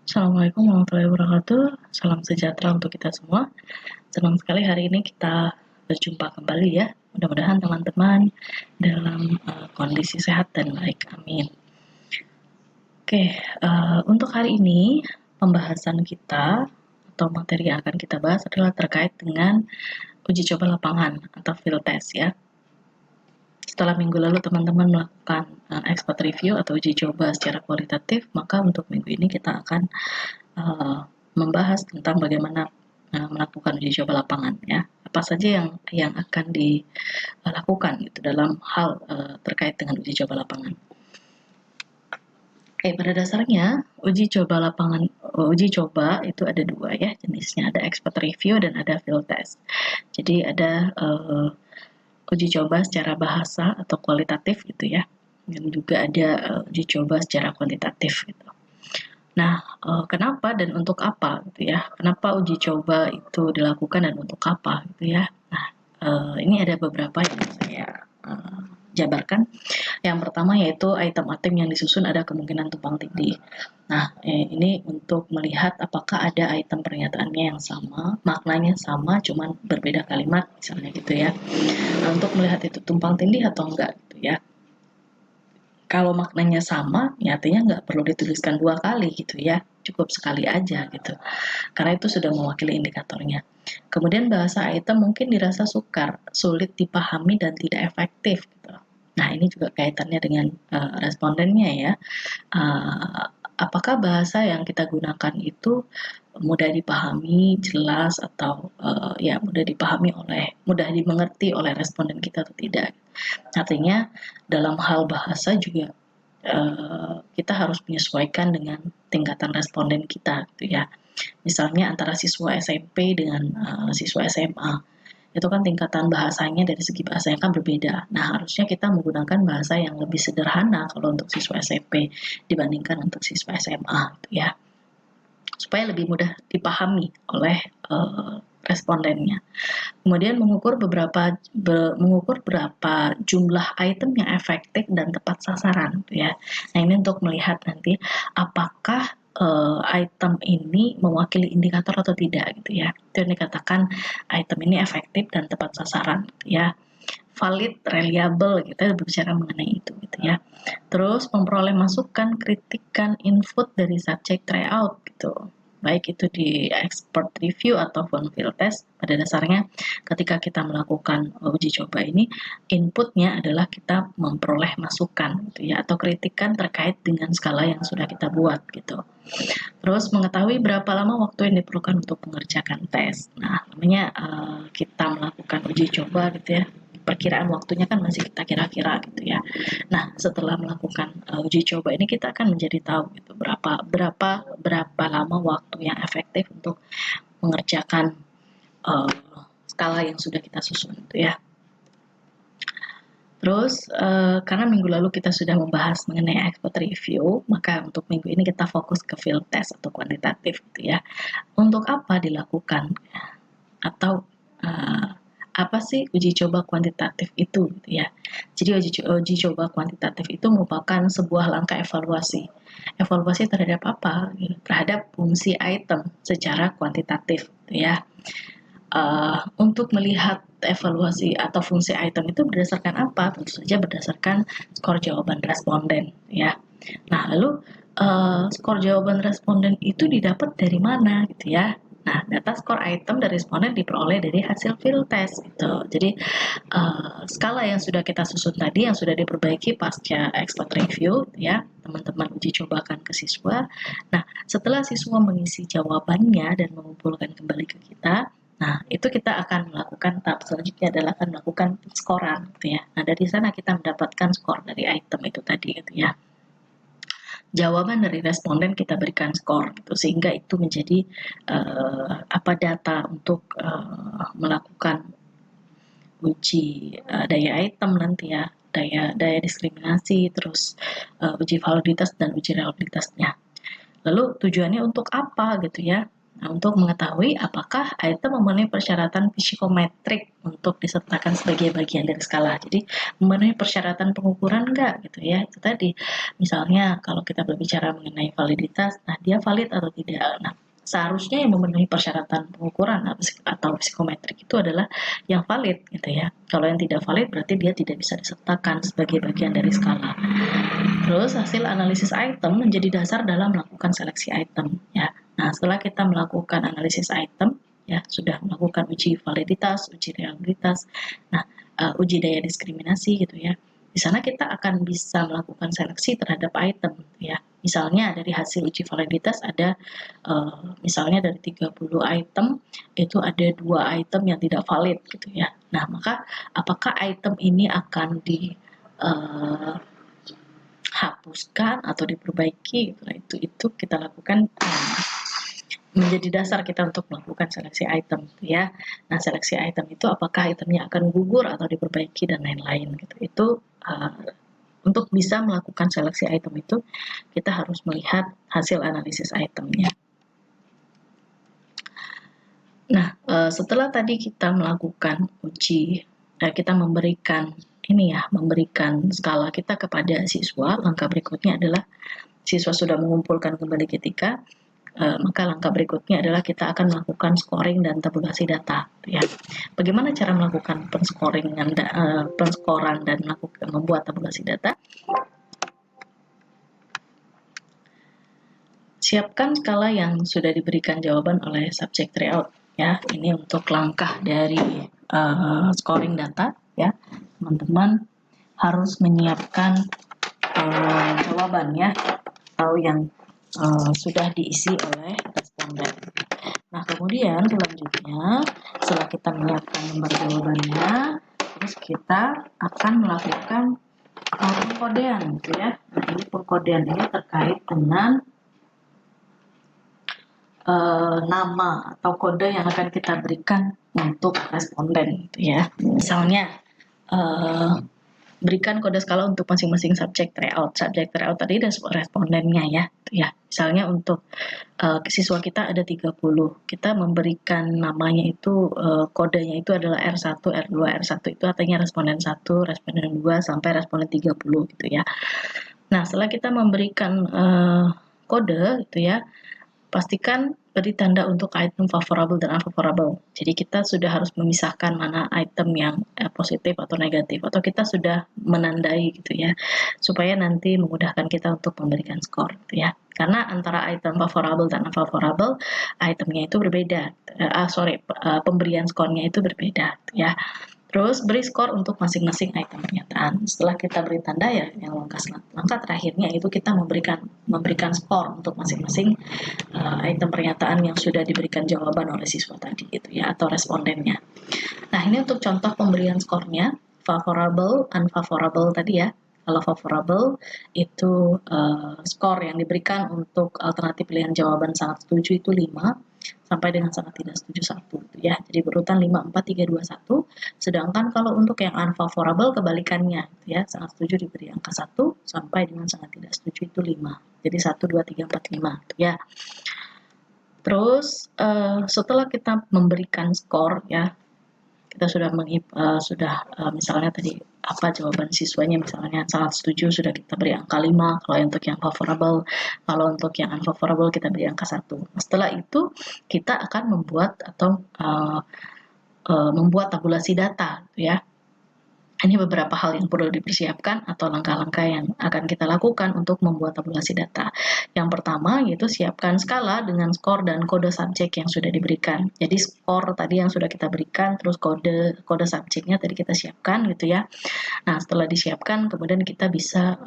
Assalamualaikum warahmatullahi wabarakatuh. Salam sejahtera untuk kita semua. Senang sekali hari ini kita berjumpa kembali ya. Mudah-mudahan teman-teman dalam kondisi sehat dan baik. Amin. Oke, untuk hari ini pembahasan kita atau materi yang akan kita bahas adalah terkait dengan uji coba lapangan atau field test ya. Setelah minggu lalu teman-teman melakukan expert review atau uji coba secara kualitatif, maka untuk minggu ini kita akan membahas tentang bagaimana melakukan uji coba lapangan ya. Apa saja yang akan dilakukan gitu dalam hal terkait dengan uji coba lapangan. Pada dasarnya uji coba itu ada dua ya jenisnya, ada expert review dan ada field test. Jadi ada uji coba secara bahasa atau kualitatif gitu ya, dan juga ada uji coba secara kuantitatif gitu. Nah, kenapa dan untuk apa gitu ya? Kenapa uji coba itu dilakukan dan untuk apa gitu ya? Nah, ini ada beberapa yang saya jabarkan. Yang pertama yaitu item-item yang disusun ada kemungkinan tumpang tindih. Nah, ini untuk melihat apakah ada item pernyataannya yang sama, maknanya sama, cuman berbeda kalimat misalnya gitu ya. Nah, untuk melihat itu tumpang tindih atau enggak gitu ya. Kalau maknanya sama, ya artinya nggak perlu dituliskan dua kali gitu ya, cukup sekali aja gitu. Karena itu sudah mewakili indikatornya. Kemudian bahasa item mungkin dirasa sukar, sulit dipahami dan tidak efektif gitu. Nah, ini juga kaitannya dengan respondennya ya. Apakah bahasa yang kita gunakan itu mudah dipahami, jelas atau ya mudah dimengerti oleh responden kita atau tidak. Artinya dalam hal bahasa juga kita harus menyesuaikan dengan tingkatan responden kita gitu ya. Misalnya antara siswa SMP dengan siswa SMA itu kan tingkatan bahasanya dari segi bahasanya kan berbeda. Nah, harusnya kita menggunakan bahasa yang lebih sederhana kalau untuk siswa SMP dibandingkan untuk siswa SMA gitu ya. Supaya lebih mudah dipahami oleh respondennya. Kemudian mengukur berapa jumlah item yang efektif dan tepat sasaran gitu ya. Nah, ini untuk melihat nanti apakah item ini mewakili indikator atau tidak gitu ya. Itu yang dikatakan item ini efektif dan tepat sasaran gitu ya. Valid, reliable, kita berbicara mengenai itu gitu ya. Terus memperoleh masukan, kritikan, input dari subjek tryout gitu. Baik itu di expert review ataupun field test, pada dasarnya ketika kita melakukan uji coba ini, inputnya adalah kita memperoleh masukan gitu ya, atau kritikan terkait dengan skala yang sudah kita buat gitu. Terus mengetahui berapa lama waktu yang diperlukan untuk mengerjakan tes. Nah, namanya kita melakukan uji coba gitu ya, perkiraan waktunya kan masih kita kira-kira gitu ya. Nah, setelah melakukan uji coba ini kita akan menjadi tahu gitu berapa lama waktu yang efektif untuk mengerjakan uh, skala yang sudah kita susun gitu ya. Terus karena minggu lalu kita sudah membahas mengenai expert review, maka untuk minggu ini kita fokus ke field test atau kuantitatif gitu ya. Untuk apa dilakukan? Atau apa sih uji coba kuantitatif itu gitu ya. Jadi uji coba kuantitatif itu merupakan sebuah langkah evaluasi. Evaluasi terhadap apa? Terhadap fungsi item secara kuantitatif gitu ya. Untuk melihat evaluasi atau fungsi item itu berdasarkan apa? Tentu saja berdasarkan skor jawaban responden ya. Nah, lalu skor jawaban responden itu didapat dari mana gitu ya. Nah, data skor item dari responden diperoleh dari hasil field test gitu. Jadi skala yang sudah kita susun tadi yang sudah diperbaiki pasca expert review ya, teman-teman uji cobakan ke siswa. Nah, setelah siswa mengisi jawabannya dan mengumpulkan kembali ke kita, nah, itu kita akan melakukan tahap selanjutnya adalah akan melakukan skoran gitu ya. Nah, dari sana kita mendapatkan skor dari item itu tadi gitu ya. Jawaban dari responden kita berikan skor gitu sehingga itu menjadi data untuk melakukan uji daya item nanti ya, daya diskriminasi, terus uji validitas dan uji reliabilitasnya. Lalu tujuannya untuk apa gitu ya? Nah, untuk mengetahui apakah item memenuhi persyaratan psikometrik untuk disertakan sebagai bagian dari skala. Jadi, memenuhi persyaratan pengukuran enggak gitu ya. Itu tadi, misalnya kalau kita berbicara mengenai validitas, nah dia valid atau tidak. Nah, seharusnya yang memenuhi persyaratan pengukuran atau psikometrik itu adalah yang valid gitu ya. Kalau yang tidak valid berarti dia tidak bisa disertakan sebagai bagian dari skala. Terus hasil analisis item menjadi dasar dalam melakukan seleksi item ya. Nah, setelah kita melakukan analisis item ya, sudah melakukan uji validitas, uji reliabilitas, nah uji daya diskriminasi gitu ya. Di sana kita akan bisa melakukan seleksi terhadap item ya. Misalnya dari hasil uji validitas ada misalnya dari 30 item itu ada 2 item yang tidak valid gitu ya. Nah, maka apakah item ini akan hapuskan atau diperbaiki gitu. Itu kita lakukan menjadi dasar kita untuk melakukan seleksi item gitu ya. Nah, seleksi item itu apakah itemnya akan gugur atau diperbaiki dan lain-lain gitu. Itu untuk bisa melakukan seleksi item itu kita harus melihat hasil analisis itemnya. Nah, setelah tadi kita melakukan uji, kita memberikan memberikan skala kita kepada siswa, langkah berikutnya adalah siswa sudah mengumpulkan kembali ketika, maka langkah berikutnya adalah kita akan melakukan scoring dan tabulasi data ya. Bagaimana cara melakukan penskoran dan membuat tabulasi data? Siapkan skala yang sudah diberikan jawaban oleh subject tryout ya. Ini untuk langkah dari scoring data ya. Teman-teman harus menyiapkan jawabannya atau yang sudah diisi oleh responden. Nah, kemudian selanjutnya setelah kita menyiapkan nomor jawabannya, terus kita akan melakukan pengkodean gitu ya. Nah, ini pengkodean ini terkait dengan nama atau kode yang akan kita berikan untuk responden gitu ya. Misalnya berikan kode skala untuk masing-masing subjek tryout. Subjek tryout tadi dan respondennya ya. Misalnya untuk siswa kita ada 30. Kita memberikan namanya itu kodenya itu adalah R1, R2, R1 itu artinya responden 1, responden 2 sampai responden 30 gitu ya. Nah, setelah kita memberikan kode gitu ya, pastikan beri tanda untuk item favorable dan unfavorable. Jadi kita sudah harus memisahkan mana item yang positif atau negatif, atau kita sudah menandai gitu ya, supaya nanti memudahkan kita untuk memberikan skor gitu ya. Karena antara item favorable dan unfavorable, itemnya itu berbeda. Pemberian skornya itu berbeda gitu ya. Terus beri skor untuk masing-masing item pernyataan. Setelah kita beri tanda ya, yang langkah terakhirnya itu kita memberikan skor untuk masing-masing item pernyataan yang sudah diberikan jawaban oleh siswa tadi gitu ya, atau respondennya. Nah, ini untuk contoh pemberian skornya, favorable, unfavorable tadi ya. Kalau favorable itu skor yang diberikan untuk alternatif pilihan jawaban sangat setuju itu 5 sampai dengan sangat tidak setuju 1 gitu ya. Jadi berurutan 5, 4, 3, 2, 1. Sedangkan kalau untuk yang unfavorable kebalikannya gitu ya. Sangat setuju diberi angka 1 sampai dengan sangat tidak setuju itu 5. Jadi 1, 2, 3, 4, 5 gitu ya. Terus setelah kita memberikan skor ya, kita sudah misalnya tadi apa jawaban siswanya, misalnya sangat setuju sudah kita beri angka 5, kalau untuk yang favorable, kalau untuk yang unfavorable kita beri angka 1. Setelah itu kita akan membuat tabulasi data ya. Ini beberapa hal yang perlu dipersiapkan atau langkah-langkah yang akan kita lakukan untuk membuat tabulasi data. Yang pertama yaitu siapkan skala dengan skor dan kode subjek yang sudah diberikan. Jadi skor tadi yang sudah kita berikan, terus kode subjeknya tadi kita siapkan gitu ya. Nah, setelah disiapkan kemudian kita bisa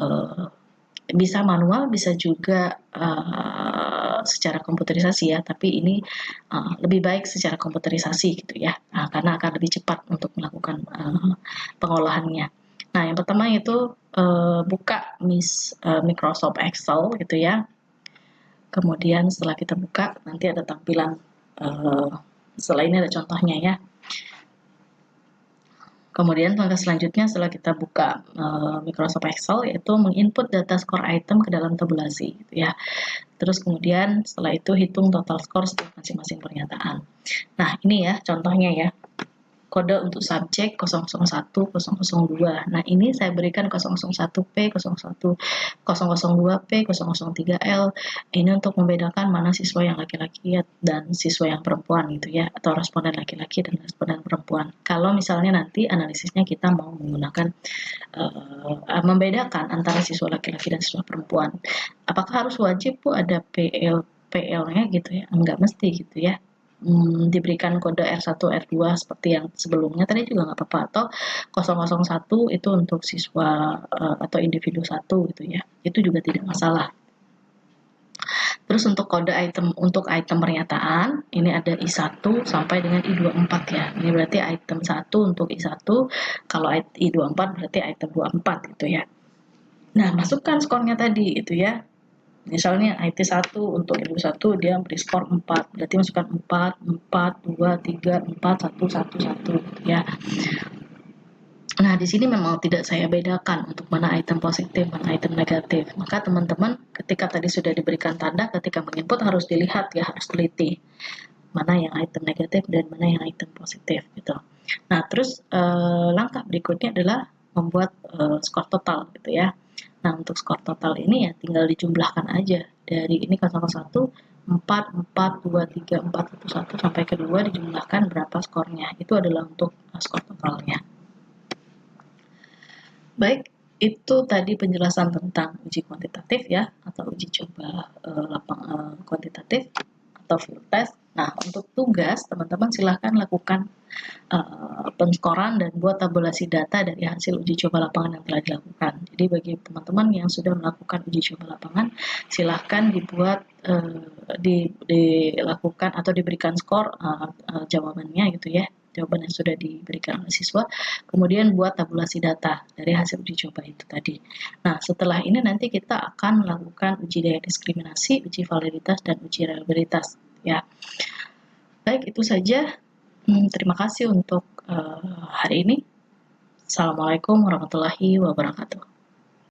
manual, bisa juga secara komputerisasi ya, tapi ini lebih baik secara komputerisasi gitu ya, karena akan lebih cepat untuk melakukan pengolahannya. Nah, yang pertama itu buka Microsoft Excel gitu ya. Kemudian setelah kita buka, nanti ada tampilan setelah ini ada contohnya ya. Kemudian langkah selanjutnya setelah kita buka Microsoft Excel yaitu menginput data skor item ke dalam tabulasi gitu ya. Terus kemudian setelah itu hitung total skor setiap masing-masing pernyataan. Nah, ini ya contohnya ya. Kode untuk subjek 001, 002. Nah, ini saya berikan 001P, 01, 002P, 003L. Ini untuk membedakan mana siswa yang laki-laki dan siswa yang perempuan gitu ya, atau responden laki-laki dan responden perempuan. Kalau misalnya nanti analisisnya kita mau menggunakan membedakan antara siswa laki-laki dan siswa perempuan. Apakah harus wajib Bu ada PL-nya gitu ya? Enggak mesti gitu ya. Diberikan kode R1, R2 seperti yang sebelumnya tadi juga nggak apa-apa, atau 001 itu untuk siswa atau individu satu gitu ya, itu juga tidak masalah. Terus untuk kode item untuk item pernyataan ini ada I1 sampai dengan I24 ya. Ini berarti item 1 untuk I1, kalau I24 berarti item 24 gitu ya. Nah, masukkan skornya tadi itu ya. Misalnya IT 1 untuk ibu 1 dia beri skor 4, berarti masukkan 4, 4, 2, 3, 4, 1, 1, 1 gitu ya. Nah, di sini memang tidak saya bedakan untuk mana item positif, mana item negatif. Maka teman-teman ketika tadi sudah diberikan tanda, ketika menginput harus dilihat ya, harus teliti. Mana yang item negatif dan mana yang item positif gitu. Nah, terus langkah berikutnya adalah membuat skor total gitu ya. Nah, untuk skor total ini ya tinggal dijumlahkan aja. Dari ini 001, 4, 4, 2, 3, 4, 1, 1 sampai ke 2 dijumlahkan berapa skornya. Itu adalah untuk skor totalnya. Baik, itu tadi penjelasan tentang uji kuantitatif ya, atau uji coba kuantitatif atau field test. Nah, untuk tugas, teman-teman silahkan lakukan penskoran dan buat tabulasi data dari hasil uji coba lapangan yang telah dilakukan. Jadi bagi teman-teman yang sudah melakukan uji coba lapangan, silahkan dibuat dilakukan atau diberikan skor jawabannya gitu ya, jawaban yang sudah diberikan oleh siswa, kemudian buat tabulasi data dari hasil uji coba itu tadi. Nah, setelah ini nanti kita akan melakukan uji daya diskriminasi, uji validitas, dan uji reliabilitas ya. Baik, itu saja. Terima kasih untuk hari ini. Assalamualaikum warahmatullahi wabarakatuh.